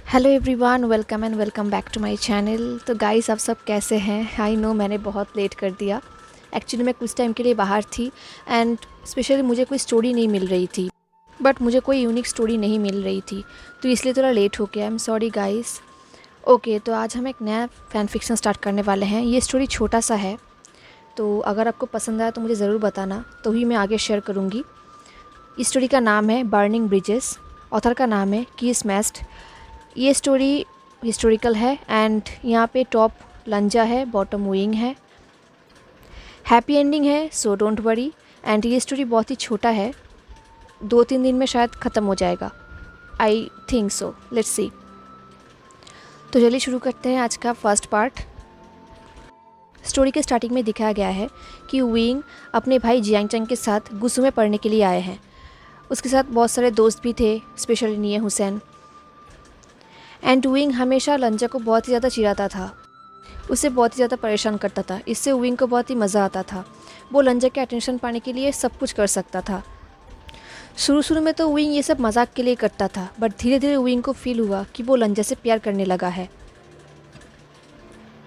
Hello everyone, welcome back to my channel. तो guys, आप सब कैसे हैं? आई नो मैंने बहुत लेट कर दिया। एक्चुअली मैं कुछ टाइम के लिए बाहर थी एंड स्पेशली मुझे कोई स्टोरी नहीं मिल रही थी। बट मुझे कोई यूनिक स्टोरी नहीं मिल रही थी, तो इसलिए थोड़ा लेट हो गया। I am sorry guys. Okay, तो आज हम एक नया फ़ैन फिक्शन स्टार्ट करने वाले हैं। ये स्टोरी छोटा सा है, तो अगर आपको पसंद आया तो मुझे ज़रूर बताना, तो ही मैं आगे शेयर करूँगी। इस स्टोरी का नाम है बर्निंग ब्रिजेस। ऑथर का नाम है कीस मैस्ट। ये स्टोरी हिस्टोरिकल है एंड यहाँ पे टॉप लंजा है, बॉटम विंग है, हैप्पी एंडिंग है, सो डोंट वरी। एंड ये स्टोरी बहुत ही छोटा है, 2-3 दिन में शायद ख़त्म हो जाएगा। I think so, let's see. तो चलिए शुरू करते हैं आज का फर्स्ट पार्ट। स्टोरी के स्टार्टिंग में दिखाया गया है कि विंग अपने भाई जियांग चंग के साथ गुसू में पढ़ने के लिए आए हैं। उसके साथ बहुत सारे दोस्त भी थे, स्पेशली निये हुसैन। एंड विंग हमेशा लंजा को बहुत ही ज़्यादा चिढ़ाता था, उसे बहुत ही ज़्यादा परेशान करता था। इससे विंग को बहुत ही मज़ा आता था। वो लंजा के अटेंशन पाने के लिए सब कुछ कर सकता था। शुरू में तो विंग ये सब मजाक के लिए करता था, बट धीरे धीरे विंग को फील हुआ कि वो लंजा से प्यार करने लगा है।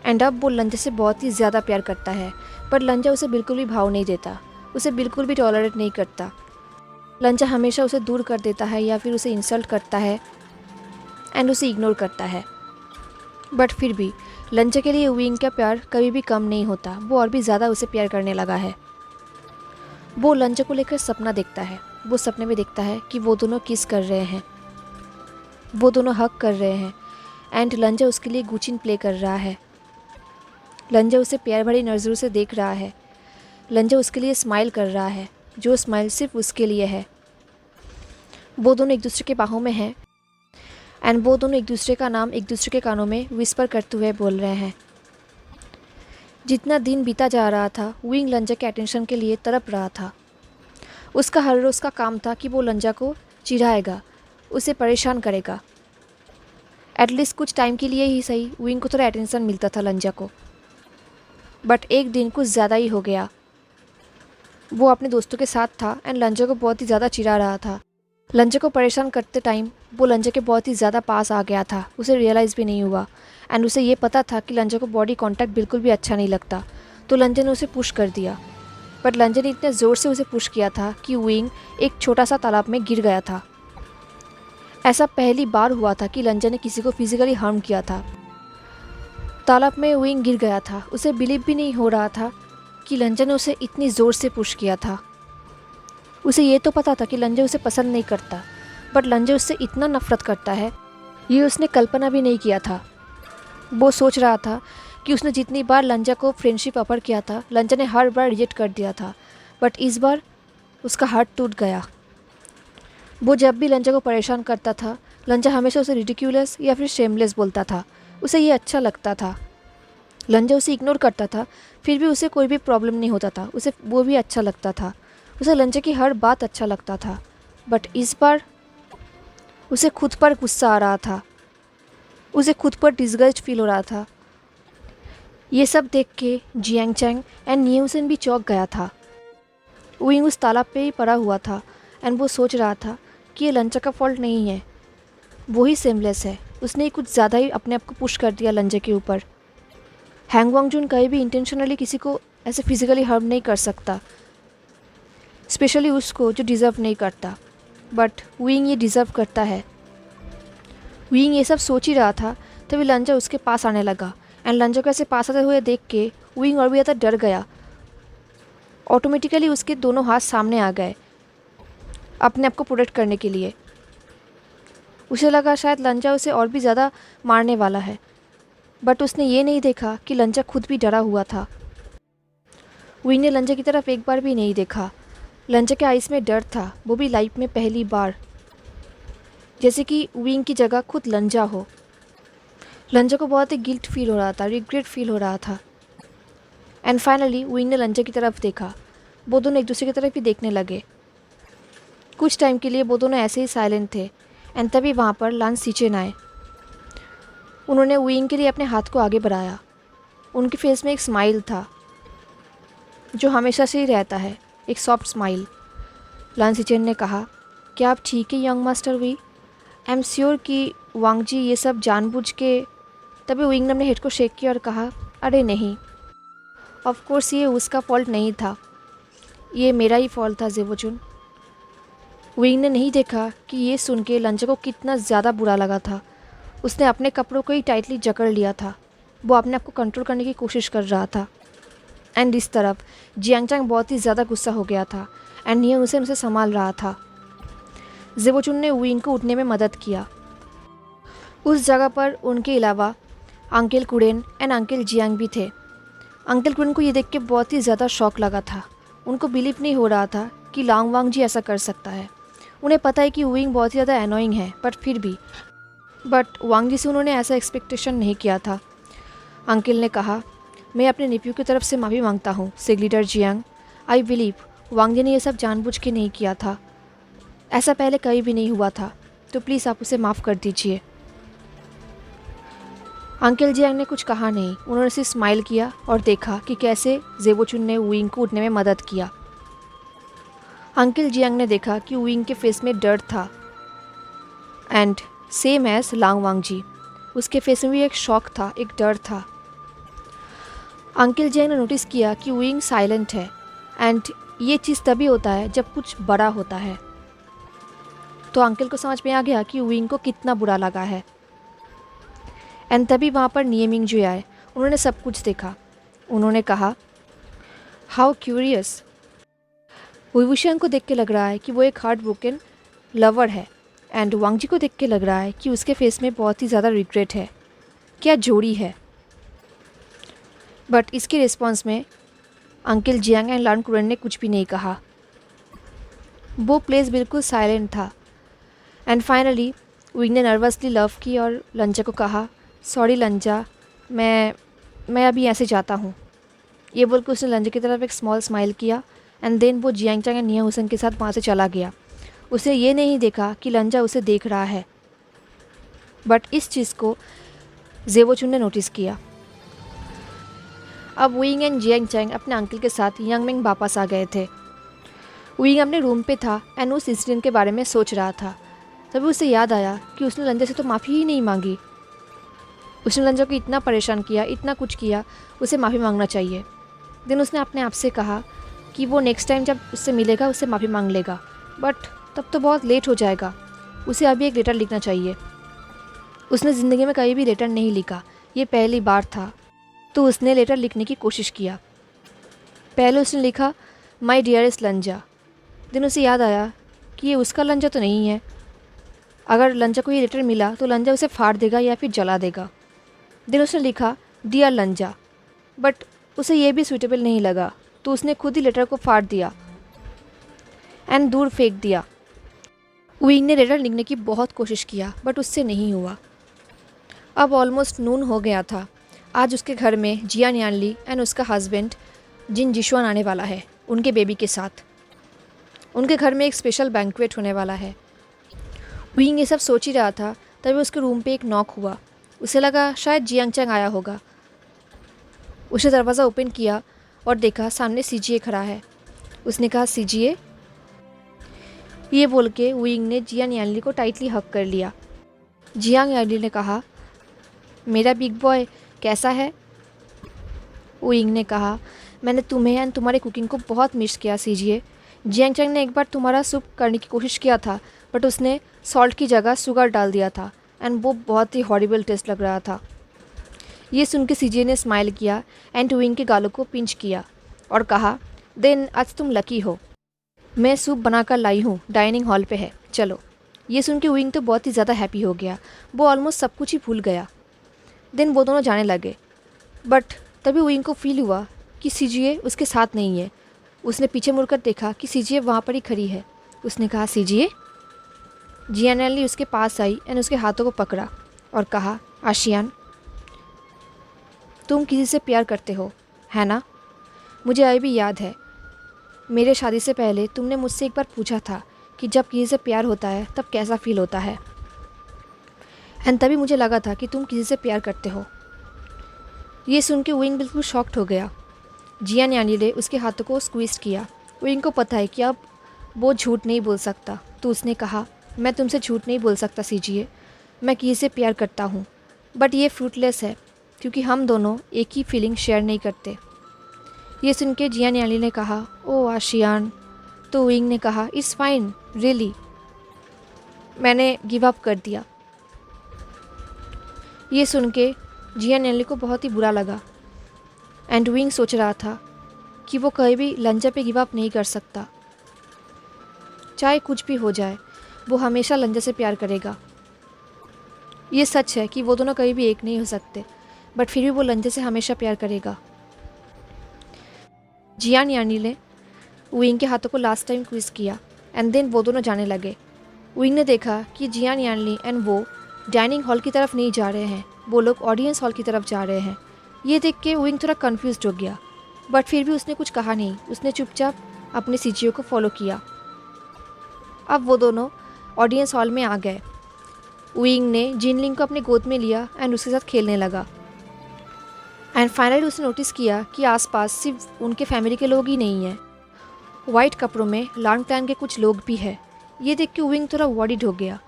एंड अब वो लंजा से बहुत ही ज़्यादा प्यार करता है, पर लंजा उसे बिल्कुल भी भाव नहीं देता, उसे बिल्कुल भी टॉलरेट नहीं करता। लंजा हमेशा उसे दूर कर देता है या फिर उसे इंसल्ट करता है एंड उसे इग्नोर करता है। बट फिर भी लंजा के लिए विंग का प्यार कभी भी कम नहीं होता। वो और भी ज़्यादा उसे प्यार करने लगा है। वो लंजा को लेकर सपना देखता है। वो सपने में देखता है कि वो दोनों किस कर रहे हैं, वो दोनों हक कर रहे हैं एंड लंजा उसके लिए गुचिन प्ले कर रहा है। लंजा उसे प्यार भरी नज़रों से देख रहा है। लंजा उसके लिए स्माइल कर रहा है, जो स्माइल सिर्फ उसके लिए है। वो दोनों एक दूसरे के बाहों में हैं एंड वो दोनों एक दूसरे का नाम एक दूसरे के कानों में विस्पर करते हुए बोल रहे हैं। जितना दिन बीता जा रहा था, विंग लंजा के अटेंशन के लिए तड़प रहा था। उसका हर रोज़ का काम था कि वो लंजा को चिढ़ाएगा, उसे परेशान करेगा। एटलीस्ट कुछ टाइम के लिए ही सही विंग को थोड़ा अटेंशन मिलता था लंजा को। बट एक दिन कुछ ज़्यादा ही हो गया। वो अपने दोस्तों के साथ था एंड लंजा को बहुत ही ज़्यादा चिढ़ा रहा था। लंजा को परेशान करते टाइम वो लंजा के बहुत ही ज़्यादा पास आ गया था। उसे रियलाइज़ भी नहीं हुआ एंड उसे ये पता था कि लंजा को बॉडी कांटेक्ट बिल्कुल भी अच्छा नहीं लगता, तो लंजा ने उसे पुश कर दिया। बट लंजा ने इतने ज़ोर से उसे पुश किया था कि विंग एक छोटा सा तालाब में गिर गया था। ऐसा पहली बार हुआ था कि लंजा ने किसी को फिजिकली हार्म किया था। तालाब में विंग गिर गया था। उसे बिलीव भी नहीं हो रहा था कि लंजा ने उसे इतनी ज़ोर से पुश किया था। उसे ये तो पता था कि लंजा उसे पसंद नहीं करता, बट लंजा उससे इतना नफरत करता है, ये उसने कल्पना भी नहीं किया था। वो सोच रहा था कि उसने जितनी बार लंजा को फ्रेंडशिप ऑफर किया था, लंजा ने हर बार रिजेक्ट कर दिया था, बट इस बार उसका हार्ट टूट गया। वो जब भी लंजा को परेशान करता था, लंजा हमेशा उसे रिडिक्यूलस या फिर शेमलेस बोलता था। उसे ये अच्छा लगता था। लंजा उसे इग्नोर करता था, फिर भी उसे कोई भी प्रॉब्लम नहीं होता था। उसे वो भी अच्छा लगता था। उसे लंजा की हर बात अच्छा लगता था। बट इस बार उसे खुद पर गुस्सा आ रहा था। उसे खुद पर डिस्गस्ट फील हो रहा था। ये सब देख के जियांग चैंग एंड न्यूसन भी चौंक गया था। विंग उस तालाब पे ही पड़ा हुआ था एंड वो सोच रहा था कि ये लंजा का फॉल्ट नहीं है, वो ही सेमलेस है। उसने कुछ ज़्यादा ही अपने आप को पुश कर दिया लंजा के ऊपर। हैंग वांगजुन कहीं भी इंटेंशनली किसी को ऐसे फिजिकली हार्म नहीं कर सकता, स्पेशली उसको जो डिज़र्व नहीं करता। बट विंग ये डिज़र्व करता है। विंग ये सब सोच ही रहा था, तभी लंजा उसके पास आने लगा एंड लंजा को ऐसे पास आते हुए देख के विंग और भी ज़्यादा डर गया। ऑटोमेटिकली उसके दोनों हाथ सामने आ गए अपने आप को प्रोटेक्ट करने के लिए। उसे लगा शायद लंजा उसे और भी ज़्यादा मारने वाला है, बट उसने ये नहीं देखा कि लंजा खुद भी डरा हुआ था। विंग ने लंजा की तरफ एक बार भी नहीं देखा। लंजा के आइस में डर था, वो भी लाइफ में पहली बार, जैसे कि विंग की जगह खुद लंजा हो। लंजा को बहुत ही गिल्ट फील हो रहा था, रिग्रेट फील हो रहा था। एंड फाइनली विंग ने लंजा की तरफ देखा। वो दोनों एक दूसरे की तरफ ही देखने लगे। कुछ टाइम के लिए वो दोनों ऐसे ही साइलेंट थे एंड तभी वहाँ पर लान सीचेन आए। उन्होंने विंग के लिए अपने हाथ को आगे बढ़ाया। उनके फेस में एक स्माइल था जो हमेशा से ही रहता है, एक सॉफ्ट स्माइल। लान सीचेन ने कहा, क्या आप ठीक है young master Wei? I am sure कि वांग जी ये सब जानबूझ के। तभी विंग ने अपने हेड को शेक किया और कहा, अरे नहीं, ऑफ कोर्स ये उसका फॉल्ट नहीं था, ये मेरा ही फॉल्ट था ज़ेबोचुन। विंग ने नहीं देखा कि ये सुन के लंचा को कितना ज़्यादा बुरा लगा था। उसने अपने कपड़ों को ही टाइटली जकड़ लिया था। वो अपने आप को कंट्रोल करने की कोशिश कर रहा था। एंड इस तरफ जियांगचांग बहुत ही ज़्यादा गुस्सा हो गया था एंड नियन उसे संभाल रहा था। ज़ेबोचुन ने विंग को उठने में मदद किया। उस जगह पर उनके अलावा uncle Kuren and uncle Jiang भी थे। अंकल कुरेन को ये देख के बहुत ही ज़्यादा शॉक लगा था। उनको बिलीव नहीं हो रहा था कि लांग वांग जी ऐसा कर सकता है। उन्हें पता है कि विंग बहुत ही ज़्यादा एनोइंग है, बट वांग जी से उन्होंने ऐसा एक्सपेक्टेशन नहीं किया था। अंकल ने कहा, मैं अपने नेफ्यू की तरफ से माफ़ी मांगता हूँ सेग्लीडर जियांग। आई बिलीव वांग जी ने यह सब जानबूझ के नहीं किया था। ऐसा पहले कभी भी नहीं हुआ था, तो प्लीज़ आप उसे माफ़ कर दीजिए। अंकल जियांग ने कुछ कहा नहीं। उन्होंने सिर्फ स्माइल किया और देखा कि कैसे ज़ेबोचुन ने विंग को उठने में मदद किया। अंकल जियांग ने देखा कि विंग के फेस में डर था एंड सेम एज लांग वांग जी, उसके फेस में भी एक शॉक था, एक डर था। अंकल जियांग ने नोटिस किया कि विंग साइलेंट है एंड ये चीज़ तभी होता है जब कुछ बड़ा होता है। तो अंकल को समझ में आ गया कि विंग को कितना बुरा लगा है। एंड तभी वहाँ पर नियमिंग जो आए, उन्होंने सब कुछ देखा। उन्होंने कहा, हाउ क्यूरियस। वुइवुशियन को देख के लग रहा है कि वो एक हार्ट ब्रोकन लवर है एंड वांग जी को देख के लग रहा है कि उसके फेस में बहुत ही ज़्यादा रिग्रेट है। क्या जोड़ी है। बट इसके रिस्पॉन्स में अंकल जियांग एंड लांग कुरेन ने कुछ भी नहीं कहा। वो प्लेस बिल्कुल साइलेंट था। एंड फाइनली विंग ने नर्वसली लव की और लंचा को कहा, सॉरी लंचा, मैं अभी ऐसे जाता हूँ। ये बोल के उसने लंचा की तरफ एक स्मॉल स्माइल किया एंड देन वो जियांगचांग एंड निया हुसैन के साथ वहाँ से चला गया। उसे ये नहीं देखा कि लंचा उसे देख रहा है, बट इस चीज़ को ज़ेबोचुन ने नोटिस किया। अब विंग एंड जियांगचांग अपने अंकल के साथ यांगमिंग वापस आ गए थे। विंग अपने रूम पे था एंड उस इंसिडेंट के बारे में सोच रहा था। तभी उसे याद आया कि उसने लंजा से तो माफ़ी ही नहीं मांगी। उसने लंजा को इतना परेशान किया, इतना कुछ किया, उसे माफ़ी मांगना चाहिए। देन उसने अपने आप से कहा कि वो नेक्स्ट टाइम जब उससे मिलेगा उससे माफ़ी मांग लेगा, बट तब तो बहुत लेट हो जाएगा। उसे अभी एक लेटर लिखना चाहिए। उसने ज़िंदगी में कभी भी लेटर नहीं लिखा, ये पहली बार था। तो उसने लेटर लिखने की कोशिश किया। पहले उसने लिखा, माई डियरेस्ट लंजा। देन उसे याद आया कि ये उसका लंजा तो नहीं है। अगर लंजा को ये लेटर मिला तो लंजा उसे फाड़ देगा या फिर जला देगा। देन उसने लिखा, डियर लंजा, बट उसे ये भी सूटेबल नहीं लगा, तो उसने खुद ही लेटर को फाड़ दिया एंड दूर फेंक दिया। विंग ने लेटर लिखने की बहुत कोशिश किया, बट उससे नहीं हुआ। अब ऑलमोस्ट नून हो गया था। आज उसके घर में जियान यानली एंड उसका हस्बैंड जिन जिशुआन आने वाला है उनके बेबी के साथ। उनके घर में एक स्पेशल बैंक्वेट होने वाला है। विंग ये सब सोच ही रहा था, तभी उसके रूम पे एक नॉक हुआ। उसे लगा शायद जियांगचांग आया होगा। उसने दरवाज़ा ओपन किया और देखा सामने सीजीए खड़ा है। उसने कहा, सीजीए। ये बोल के विंग ने जियान यानली को टाइटली हग कर लिया। जियांग यानली ने कहा, मेरा बिग बॉय कैसा है। विंग ने कहा, मैंने तुम्हें एंड तुम्हारे कुकिंग को बहुत मिस किया सीजीए। जियांगचांग ने एक बार तुम्हारा सूप करने की कोशिश किया था, बट उसने सॉल्ट की जगह शुगर डाल दिया था एंड वो बहुत ही हॉरिबल टेस्ट लग रहा था। ये सुन के सीजीए ने स्माइल किया एंड विंग के गालों को पिंच किया और कहा, देन आज तुम लकी हो, मैं सूप बनाकर लाई हूँ, डाइनिंग हॉल पे है, चलो। ये सुन के विंग तो बहुत ही ज़्यादा हैप्पी हो गया। वो ऑलमोस्ट सब कुछ ही भूल गया। देन वो दोनों जाने लगे, बट तभी विंग को फील हुआ कि सीजीए उसके साथ नहीं है। उसने पीछे मुड़कर देखा कि सीजीए वहाँ पर ही खड़ी है। उसने कहा, सीजीए। जियान यानली उसके पास आई एंड उसके हाथों को पकड़ा और कहा, आशियान, तुम किसी से प्यार करते हो, है ना? मुझे अभी भी याद है, मेरे शादी से पहले तुमने मुझसे एक बार पूछा था कि जब किसी से प्यार होता है तब कैसा फील होता है, एंड तभी मुझे लगा था कि तुम किसी से प्यार करते हो। ये सुन के विंग बिल्कुल शॉक्ड हो गया। जियान यानली ने उसके हाथों को स्क्वीज किया। विंग को पता है कि अब वो झूठ नहीं बोल सकता, तो उसने कहा, मैं तुमसे झूठ नहीं बोल सकता सीजीए, मैं किसी से प्यार करता हूँ, बट ये फ्रूटलेस है क्योंकि हम दोनों एक ही फीलिंग शेयर नहीं करते। ये सुन के जियान याली ने कहा, ओ आशियान। तो विंग ने कहा, इट्स फाइन रियली, मैंने गिव अप कर दिया। ये सुन के जियान याली को बहुत ही बुरा लगा एंड विंग सोच रहा था कि वो कभी भी लंजा पे गिव अप नहीं कर सकता। चाहे कुछ भी हो जाए, वो हमेशा लंजा से प्यार करेगा। ये सच है कि वो दोनों कभी भी एक नहीं हो सकते, बट फिर भी वो लंजा से हमेशा प्यार करेगा। जियान यानी ने विंग के हाथों को लास्ट टाइम क्विज किया एंड देन वो दोनों जाने लगे। विंग ने देखा कि जियान यानली एंड वो डाइनिंग हॉल की तरफ नहीं जा रहे हैं, वो लोग ऑडियंस हॉल की तरफ जा रहे हैं। ये देख के विंग थोड़ा कन्फ्यूज हो गया, बट फिर भी उसने कुछ कहा नहीं। उसने चुपचाप अपने सीजीओ को फॉलो किया। अब वो दोनों ऑडियंस हॉल में आ गए। विंग ने जिनलिंग को अपने गोद में लिया एंड उसके साथ खेलने लगा। एंड फाइनली उसने नोटिस किया कि आसपास सिर्फ उनके फैमिली के लोग ही नहीं हैं, वाइट कपड़ों में लांग क्लैन के कुछ लोग भी हैं। ये देख के विंग थोड़ा वॉरिड हो गया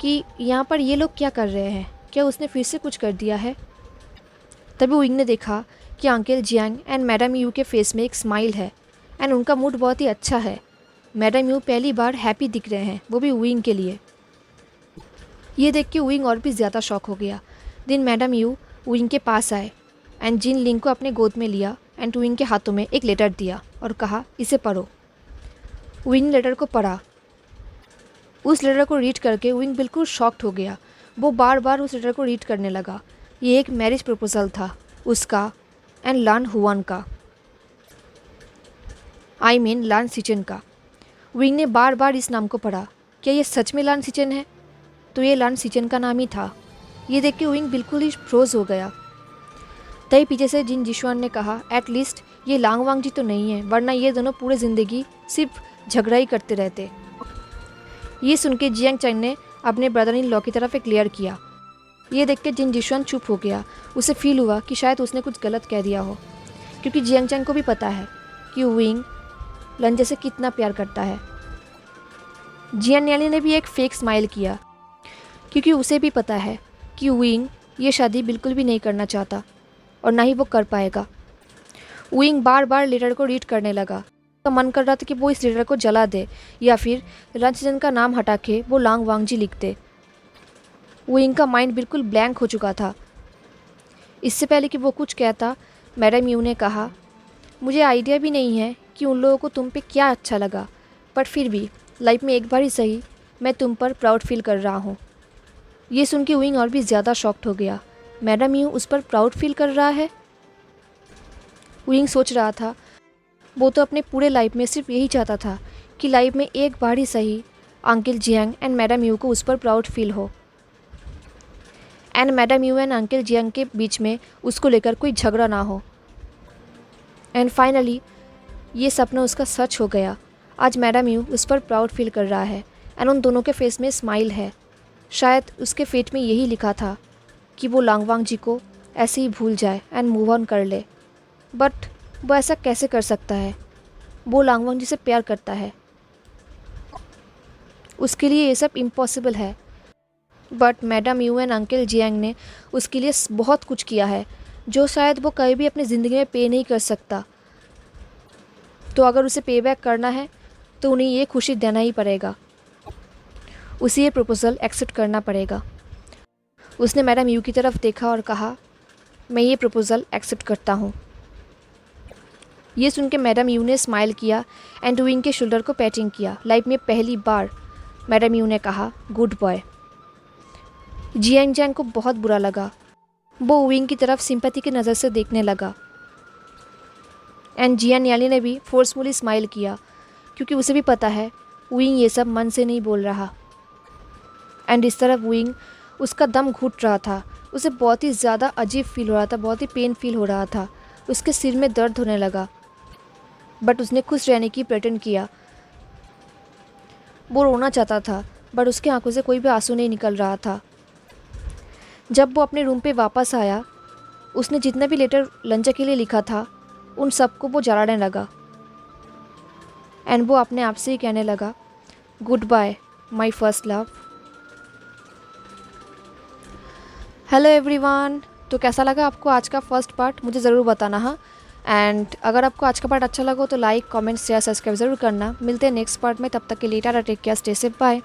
कि यहाँ पर ये लोग क्या कर रहे हैं, क्या उसने फिर से कुछ कर दिया है। तभी विंग ने देखा कि uncle Jiang and madam you के फेस में एक स्माइल है एंड उनका मूड बहुत ही अच्छा है। मैडम यू पहली बार हैप्पी दिख रहे हैं, वो भी विंग के लिए। ये देख के विंग और भी ज़्यादा शॉक हो गया। दिन मैडम यू विंग के पास आए एंड जिन लिंग को अपने गोद में लिया एंड विंग के हाथों में एक लेटर दिया और कहा, इसे पढ़ो। विंग लेटर को पढ़ा। उस लेटर को रीड करके विंग बिल्कुल शॉक्ड हो गया। वो बार बार उस लेटर को रीड करने लगा। ये एक मैरिज प्रपोजल था, उसका एंड लान हुआन का, आई मीन लान सिचन का। विंग ने बार बार इस नाम को पढ़ा। क्या ये सच में लान सिचन है? तो ये लान सिचन का नाम ही था। ये देख के विंग बिल्कुल ही फ्रोज हो गया। तभी पीछे से जिन जिशुआन ने कहा, एटलीस्ट ये लांग वांग जी तो नहीं है, वरना ये दोनों पूरे ज़िंदगी सिर्फ झगड़ा ही करते रहते। ये सुन के जियांग चैंग ने अपने ब्रदर इन लॉ की तरफ एक लेयर किया। ये देख के जिन जिशुआन चुप हो गया। उसे फील हुआ कि शायद उसने कुछ गलत कह दिया हो, क्योंकि जियांग चैंग को भी पता है कि विंग लंजे से कितना प्यार करता है। जियान याली ने भी एक फेक स्माइल किया, क्योंकि उसे भी पता है कि विंग ये शादी बिल्कुल भी नहीं करना चाहता और ना ही वो कर पाएगा। विंग बार बार लेटर को रीड करने लगा। तो मन कर रहा था कि वो इस लेटर को जला दे या फिर रंजन का नाम हटा के वो लांग वांग जी लिख दे। विंग का माइंड बिल्कुल ब्लैंक हो चुका था। इससे पहले कि वो कुछ कहता, मैडम यू ने कहा, मुझे आइडिया भी नहीं है कि उन लोगों को तुम पे क्या अच्छा लगा, बट फिर भी लाइफ में एक बार ही सही मैं तुम पर प्राउड फील कर रहा हूँ। ये सुन के विंग और भी ज़्यादा शॉक्ड हो गया। मैडम यू उस पर प्राउड फील कर रहा है? विंग सोच रहा था, वो तो अपने पूरे लाइफ में सिर्फ यही चाहता था कि लाइफ में एक बार ही सही uncle Jiang and madam you को उस पर प्राउड फील हो, and madam you and uncle Jiang के बीच में उसको लेकर कोई झगड़ा ना हो। एंड फाइनली ये सपना उसका सच हो गया। आज मैडम यू उस पर प्राउड फील कर रहा है एंड उन दोनों के फेस में स्माइल है। शायद उसके फेट में यही लिखा था कि वो लांगवांग जी को ऐसे ही भूल जाए एंड मूव ऑन कर ले, बट वो ऐसा कैसे कर सकता है? वो लांगवांग जी से प्यार करता है, उसके लिए ये सब इम्पॉसिबल है। But madam you and uncle Jiang ने उसके लिए बहुत कुछ किया है जो शायद वो कभी भी अपनी ज़िंदगी में पे नहीं कर सकता। तो अगर उसे पे बैक करना है तो उन्हें ये खुशी देना ही पड़ेगा, उसे ये प्रपोज़ल एक्सेप्ट करना पड़ेगा। उसने मैडम यू की तरफ देखा और कहा, मैं ये प्रपोज़ल एक्सेप्ट करता हूँ। ये सुन के मैडम यू ने स्माइल किया एंड विंग के शोल्डर को पैटिंग किया। लाइफ में पहली बार मैडम यू ने कहा, गुड बॉय। जियांग जैंग को बहुत बुरा लगा। वो विंग की तरफ सिंपैथी की नज़र से देखने लगा एंड जियान याली ने भी फोर्सफुली स्माइल किया, क्योंकि उसे भी पता है विंग ये सब मन से नहीं बोल रहा। एंड इस तरफ विंग उसका दम घुट रहा था। उसे बहुत ही ज़्यादा अजीब फील हो रहा था, बहुत ही पेन फील हो रहा था। उसके सिर में दर्द होने लगा, बट उसने खुश रहने की प्रेटेंड किया। वो रोना चाहता था, बट उसके आंखों से कोई भी आंसू नहीं निकल रहा था। जब वो अपने रूम पे वापस आया, उसने जितना भी लेटर लंचा के लिए लिखा था उन सबको वो जलाने लगा एंड वो अपने आप से ही कहने लगा, good bye my first love. Hello everyone, तो कैसा लगा आपको आज का फर्स्ट पार्ट, मुझे ज़रूर बताना। हाँ, एंड अगर आपको आज का पार्ट अच्छा लगा तो लाइक, कमेंट, शेयर, सब्सक्राइब ज़रूर करना। मिलते हैं नेक्स्ट पार्ट में, तब तक के लिए tata, take care, stay safe, bye.